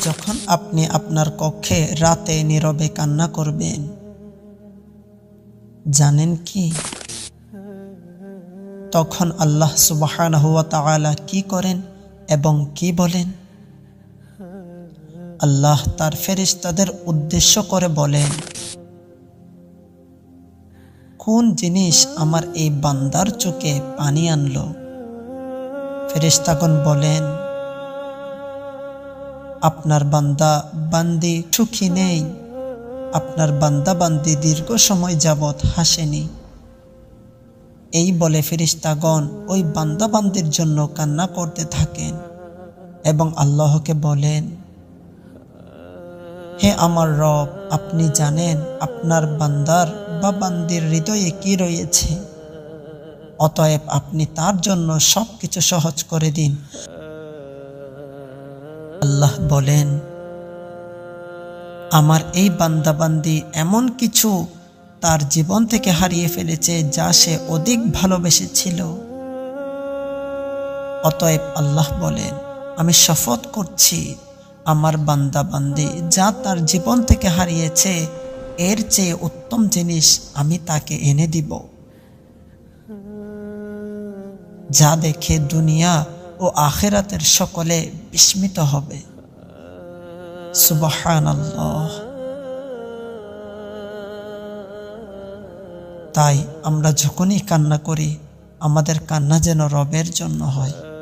যখন আপনি আপনার কক্ষে রাতে নীরবে কান্না করবেন, জানেন কি তখন আল্লাহ সুবহানাহু ওয়া তাআলা কি করেন এবং কি বলেন? আল্লাহ তার ফেরেশতাদের উদ্দেশ্য করে বলেন, কোন জিনিস আমার এই বান্দার চোখে পানি আনলো? ফেরেশতাগণ বলেন, আপনার বান্দা বান্দি সুখী নেই, আপনার বান্দা বান্দি দীর্ঘ সময় যাবৎ হাসেনি। এই বলে ফেরেশতাগণ ওই বান্দা বান্দির জন্য কান্না করতে থাকেন এবং আল্লাহকে বলেন, হে আমার রব, আপনি জানেন আপনার বান্দার বা বান্দির হৃদয়ে কি রয়েছে, অতএব আপনি তার জন্য সবকিছু সহজ করে দিন। আল্লাহ বলেন, আমার এই বান্দা বান্দি এমন কিছু তার জীবন থেকে হারিয়ে ফেলেছে যা সে অধিক ভালোবেসেছিল। অতএব আল্লাহ বলেন, আমি শপথ করছি আমার বান্দা বান্দি যা তার জীবন থেকে হারিয়েছে এর চেয়ে উত্তম জিনিস আমি তাকে এনে দিব, যা দেখে দুনিয়া ও আখিরাতের সকলে বিস্মিত হবে। সুবহানাল্লাহ। তাই আমরা যখনই কান্না করি, আমাদের কান্না যেন রবের জন্য হয়।